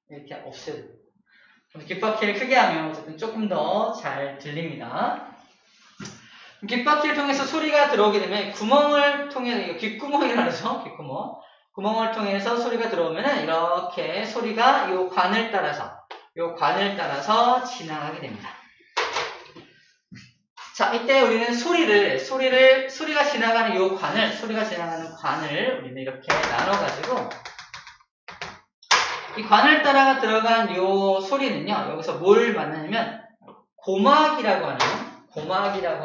[SPEAKER 1] 이렇게 없애고. 귓바퀴를 크게 하면 어쨌든 조금 더 잘 들립니다. 귓바퀴를 통해서 소리가 들어오게 되면 구멍을 통해, 귓구멍이라고 하죠? 귓구멍. 구멍을 통해서 소리가 들어오면은 이렇게 소리가 요 관을 따라서 지나가게 됩니다. 자, 이때 우리는 소리가 지나가는 요 관을, 우리는 이렇게 나눠가지고, 이 관을 따라 들어간 요 소리는요, 여기서 뭘 만나냐면, 고막이라고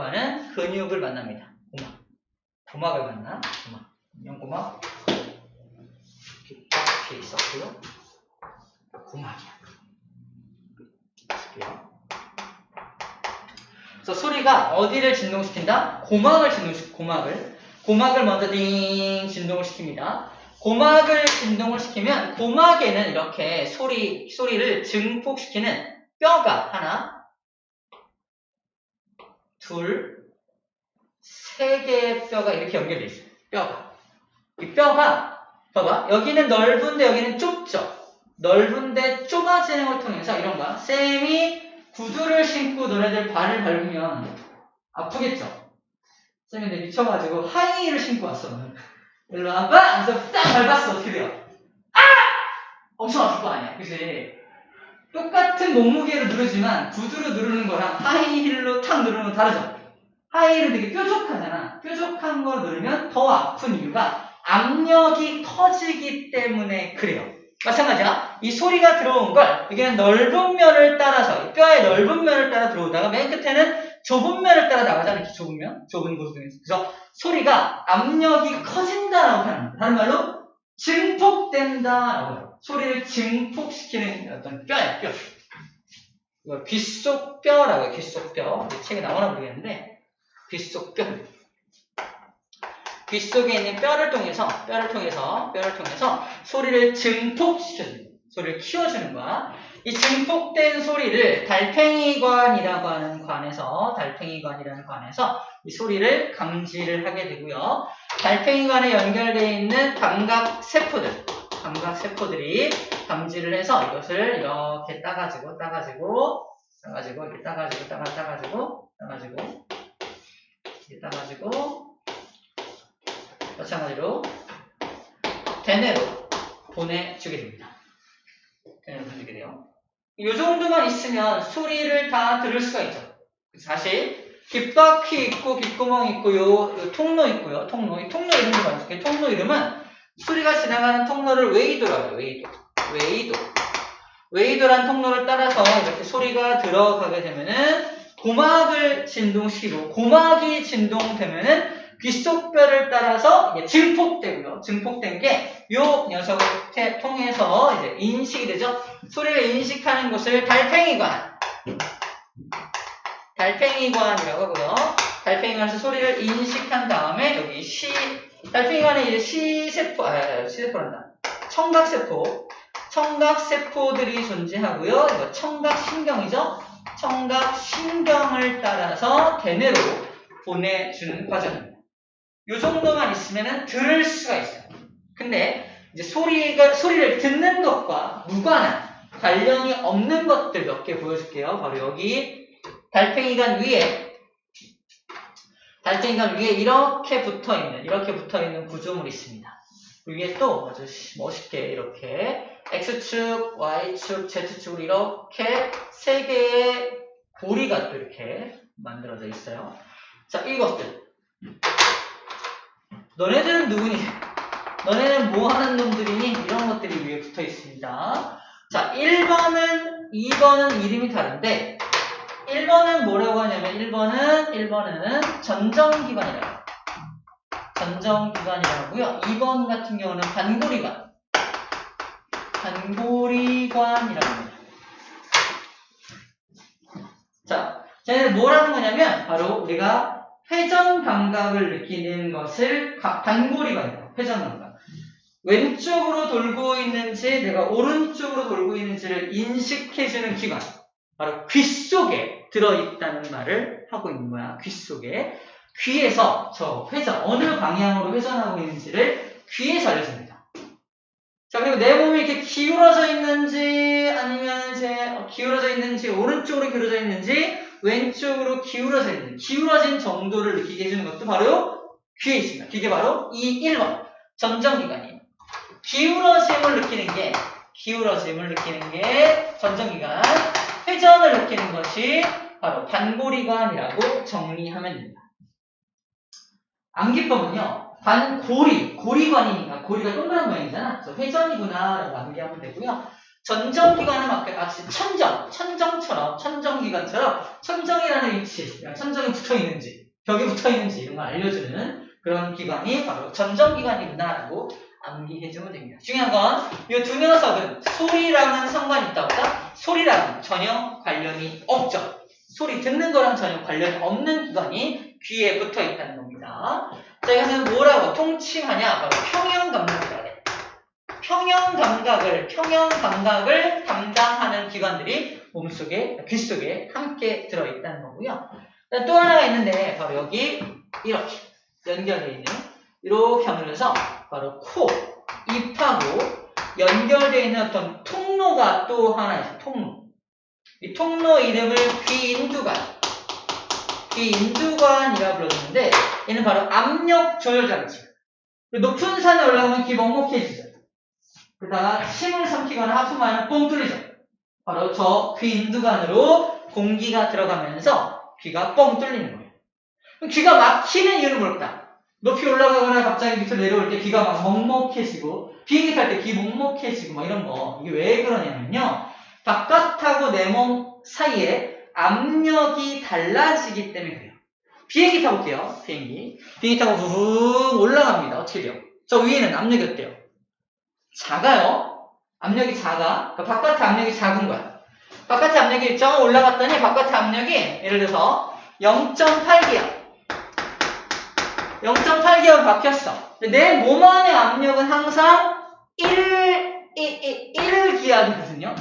[SPEAKER 1] 하는 근육을 만납니다. 고막을 만나. 인형고막. 이렇게 있었고요. 고막이야. 그래서 소리가 어디를 진동시킨다? 고막을 먼저 띵 진동을 시킵니다. 고막을 진동을 시키면 고막에는 이렇게 소리를 증폭시키는 뼈가 하나, 둘, 세 개의 뼈가 이렇게 연결되어 있어요. 이 뼈가 봐봐, 여기는 넓은데 여기는 좁죠. 넓은데 좁아지는 걸 통해서 이런 거야. 쌤이 구두를 신고 너네들 발을 밟으면 아프겠죠? 쌤이 근데 미쳐가지고 하이힐을 신고 왔어. 일로 와봐! 하면서 딱 밟았어. 어떻게 돼요? 아! 엄청 아플 거 아니야. 그치? 똑같은 몸무게로 누르지만 구두로 누르는 거랑 하이힐로 탁 누르는 건 다르죠? 하이힐은 되게 뾰족하잖아. 뾰족한 걸 누르면 더 아픈 이유가 압력이 커지기 때문에 그래요. 마찬가지야. 이 소리가 들어온 걸 여기는 넓은 면을 따라서 이 뼈의 넓은 면을 따라 들어오다가 맨 끝에는 좁은 면을 따라 나가잖아. 이렇게 좁은 곳 중에서. 그래서 소리가 압력이 커진다라고 하는 거예요. 다른 말로 증폭된다라고 해요. 소리를 증폭시키는 어떤 뼈야, 뼈. 이걸 귓속뼈라고 해요. 귓속뼈. 책에 나오나 모르겠는데 귓속뼈. 귓속에 있는 뼈를 통해서 소리를 증폭시켜줍니다. 소리를 키워주는 거야. 이 증폭된 소리를 달팽이관이라는 관에서 이 소리를 감지를 하게 되고요. 달팽이관에 연결되어 있는 감각세포들이 감지를 해서 이것을 이렇게 따가지고 마찬가지로 대뇌로 보내주게 됩니다. 대뇌로 보내주게 돼요. 이 정도만 있으면 소리를 다 들을 수가 있죠. 사실 귓바퀴 있고 귓구멍 있고 요 통로 있고요. 이 통로 이름도 말해줄게요. 통로 이름은 소리가 지나가는 통로를 웨이도라고 해요. 웨이도란 통로를 따라서 이렇게 소리가 들어가게 되면은 고막을 진동시키고 고막이 진동되면은 귓속뼈를 따라서 이게 증폭되고요. 증폭된 게 요 녀석을 통해서 이제 인식이 되죠. 소리를 인식하는 곳을 달팽이관이라고 하고요. 달팽이관에서 소리를 인식한 다음에 여기 달팽이관에 이제 시세포란다. 청각세포들이 존재하고요. 이거 청각신경이죠. 청각신경을 따라서 대뇌로 보내주는 과정입니다. 이 정도만 있으면 들을 수가 있어요. 근데 이제 소리를 듣는 것과 무관한 관련이 없는 것들 몇 개 보여줄게요. 바로 여기 달팽이관 위에 이렇게 붙어 있는 구조물이 있습니다. 위에 또 아주 멋있게 이렇게 X축, Y축, Z축으로 이렇게 세 개의 고리가 또 이렇게 만들어져 있어요. 자, 이것들. 너네들은 누구니? 너네는 뭐 하는 놈들이니? 이런 것들이 위에 붙어 있습니다. 자, 1번은 2번은 이름이 다른데 1번은 뭐라고 하냐면 1번은 전정기관이라고요. 2번 같은 경우는 반고리관이라고 합니다. 자, 쟤는 뭐라는 거냐면 바로 우리가 회전 감각을 느끼는 것을 반고리관이에요. 회전 감각. 왼쪽으로 돌고 있는지 내가 오른쪽으로 돌고 있는지를 인식해주는 기관, 바로 귀 속에 들어있다는 말을 하고 있는 거야. 귀 속에. 귀에서 저 회전, 어느 방향으로 회전하고 있는지를 귀에서 알려줍니다. 자, 그리고 내 몸이 이렇게 기울어져 있는지 아니면 기울어져 있는지, 오른쪽으로 기울어져 있는지 왼쪽으로 기울어져 있는지, 기울어진 정도를 느끼게 해주는 것도 바로 귀에 있습니다. 그게 바로 이 1번 전정기관이에요. 기울어짐을 느끼는 게 전정기관, 회전을 느끼는 것이 바로 반고리관이라고 정리하면 됩니다. 암기법은요, 고리관이니까 고리가 동그란 모양이잖아. 그래서 회전이구나 라고 암기하면 되고요. 전정기관은 마치 천정처럼, 천정기관처럼 천정이라는 위치, 천정이 붙어있는지, 벽에 붙어있는지 이런 걸 알려주는 그런 기관이 바로 전정기관이구나 라고 암기해주면 됩니다. 중요한 건 이 두 녀석은 소리랑은 상관이 있다 없다? 소리랑 전혀 관련이 없죠. 소리 듣는 거랑 전혀 관련이 없는 기관이 귀에 붙어 있다는 겁니다. 자, 이것은 뭐라고 통칭하냐? 바로 평형감각이라고 해. 평형감각을 담당하는 기관들이 몸속에, 귀 속에 함께 들어있다는 거고요. 또 하나가 있는데 바로 여기 이렇게 연결되어 있는, 이렇게 하면서 바로 코, 입하고 연결되어 있는 어떤 통로가 또 하나 있어요. 통로. 이 통로 이름을 귀인두관이라고 불러주는데, 얘는 바로 압력 조절 장치. 높은 산에 올라가면 귀 먹먹해지죠. 그러다가 침을 삼키거나 하품하면 뻥 뚫리죠. 바로 저 귀인두관으로 공기가 들어가면서 귀가 뻥 뚫리는 거예요. 귀가 막히는 이유는 뭘까? 높이 올라가거나 갑자기 밑으로 내려올 때 귀가 막 먹먹해지고, 비행기 탈 때 귀 먹먹해지고 막 이런 거. 이게 왜 그러냐면요, 바깥하고 내 몸 사이에 압력이 달라지기 때문에 그래요. 비행기 타볼게요. 비행기 타고 훅 올라갑니다. 어떻게 돼요? 저 위에는 압력이 어때요? 작아요. 압력이 작아. 그러니까 바깥의 압력이 작은 거야. 바깥의 압력이 좀 올라갔더니 바깥의 압력이 예를 들어서 0.8기압 0.8기압 바뀌었어. 내 몸 안의 압력은 항상 1기압이거든요.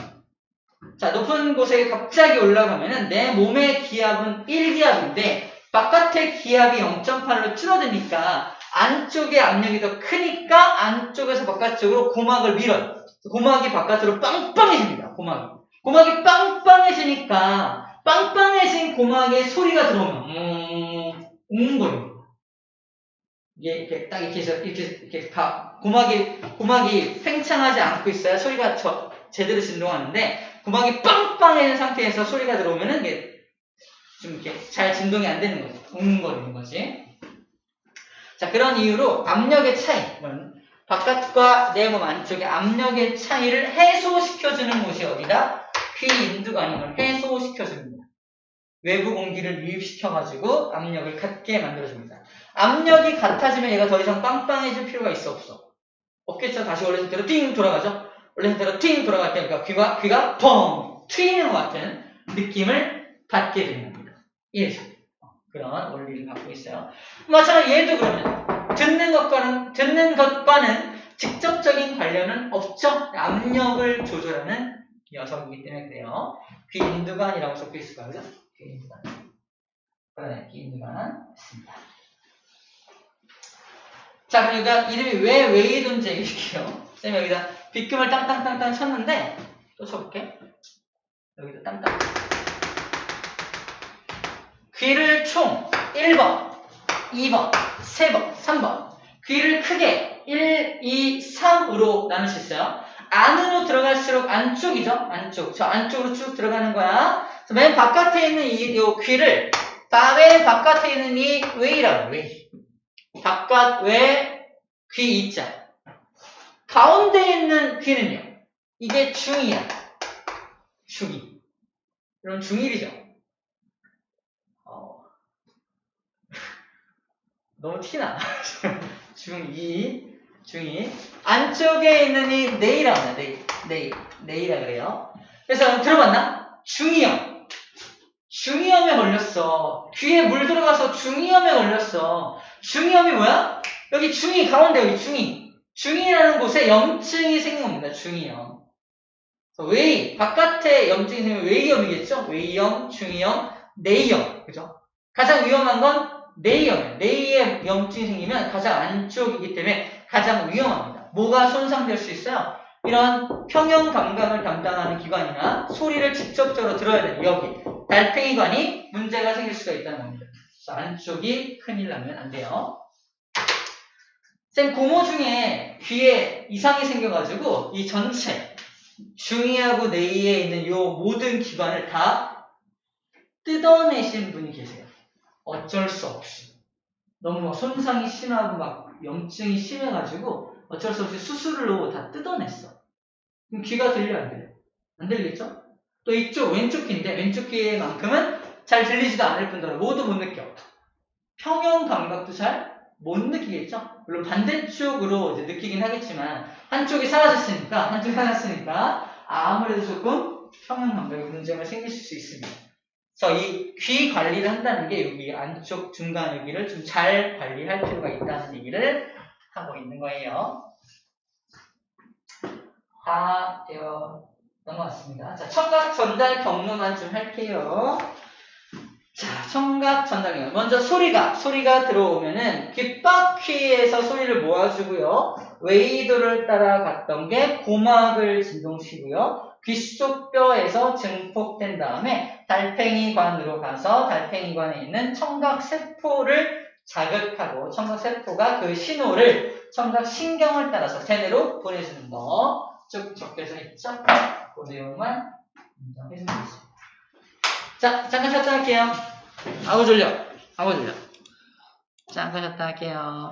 [SPEAKER 1] 자, 높은 곳에 갑자기 올라가면은 내 몸의 기압은 1기압인데 바깥의 기압이 0.8로 줄어드니까 안쪽의 압력이 더 크니까 안쪽에서 바깥쪽으로 고막을 밀어요. 고막이 바깥으로 빵빵해집니다. 고막이 빵빵해지니까 빵빵해진 고막에 소리가 들어오면 웅거립니다. 이게 이렇게 딱 이렇게 고막이 팽창하지 않고 있어야 소리가 제대로 진동하는데, 고막이 빵빵해진 상태에서 소리가 들어오면은 이게 좀 이렇게 잘 진동이 안 되는 거지. 웅거리는 거지. 자, 그런 이유로 압력의 차이, 바깥과 내 몸 안쪽의 압력의 차이를 해소시켜주는 곳이 어디다? 귀인두관을 해소시켜줍니다. 외부 공기를 유입시켜가지고 압력을 같게 만들어줍니다. 압력이 같아지면 얘가 더 이상 빵빵해질 필요가 있어 없어? 없겠죠. 다시 원래 상태로 띵 돌아가죠. 원래 상태로 띵 돌아갈 때니까 귀가 펑 트이는 것 같은 느낌을 받게 되는 겁니다. 이해죠? 그런 원리를 갖고 있어요. 마찬가지로 얘도 그러면 듣는 것과는 직접적인 관련은 없죠. 압력을 조절하는 녀석이기 때문에 그래요. 귀인두관이라고 적혀 있을 거예요. 그죠? 귀인두관. 그러네, 귀인두관 있습니다. 자, 그러니까 이름이 왜 웨이든지 얘기할게요. 쌤이 여기다 빗금을 땅땅땅땅 쳤는데, 또 쳐볼게. 여기도 땅땅. 귀를 총 1번, 2번, 3번, 3번. 귀를 크게 1, 2, 3으로 나눌 수 있어요. 안으로 들어갈수록 안쪽이죠? 안쪽. 저 안쪽으로 쭉 들어가는 거야. 맨 바깥에 있는 이 귀를, 맨 바깥에 있는 이 웨이라고, 웨이. 바깥 외 귀 있자. 가운데 있는 귀는요. 이게 중이야. 중이. 그럼 중일이죠. 너무 티나. 중이. 안쪽에 있는 이 네이라고 해요. 네이라 그래요. 그래서 들어봤나? 중이염. 중이염에 걸렸어. 귀에 물 들어가서 중이염에 걸렸어. 중이염이 뭐야? 여기 중이, 가운데 여기 중이. 중이라는 곳에 염증이 생긴 겁니다. 중이염. 웨이, 바깥에 염증이 생기면 웨이염이겠죠? 웨이염, 중이염, 내이염. 그죠? 가장 위험한 건 내이염이에요. 내이에 염증이 생기면 가장 안쪽이기 때문에 가장 위험합니다. 뭐가 손상될 수 있어요? 이런 평형 감각을 담당하는 기관이나 소리를 직접적으로 들어야 되는 여기 달팽이관이 문제가 생길 수가 있다는 겁니다. 안쪽이 큰일 나면 안 돼요. 쌤, 고모 중에 귀에 이상이 생겨가지고 이 전체 중이하고 내이에 있는 요 모든 기관을 다 뜯어내신 분이 계세요. 어쩔 수 없이. 너무 막 손상이 심하고 막 염증이 심해가지고 어쩔 수 없이 수술로 다 뜯어냈어. 그럼 귀가 들려 안 들려? 안 들리죠? 또 이쪽 왼쪽 귀인데 왼쪽 귀만큼은 잘 들리지도 않을 뿐더러 모두 못 느껴. 평형 감각도 잘 못 느끼겠죠? 물론 반대쪽으로 이제 느끼긴 하겠지만 한쪽이 사라졌으니까 아무래도 조금 평형 감각에 문제가 생길 수 있습니다. 그래서 이 귀 관리를 한다는 게 여기 안쪽 중간 여기를 좀 잘 관리할 필요가 있다는 얘기를 하고 있는 거예요. 다 되어 넘어왔습니다. 자, 청각 전달 경로만 좀 할게요. 자, 청각 전달 경로. 먼저 소리가 들어오면은 귓바퀴에서 소리를 모아주고요. 웨이도를 따라갔던 게 고막을 진동시키고요. 귓속뼈에서 증폭된 다음에 달팽이관으로 가서 달팽이관에 있는 청각세포를 자극하고 청각세포가 그 신호를 청각신경을 따라서 세뇌로 보내주는 거 쭉 적혀져 있죠? 그 내용만 인정해주면 되겠습니다. 자, 잠깐 쉬었다 할게요. 아우 졸려. 잠깐 쉬었다 할게요.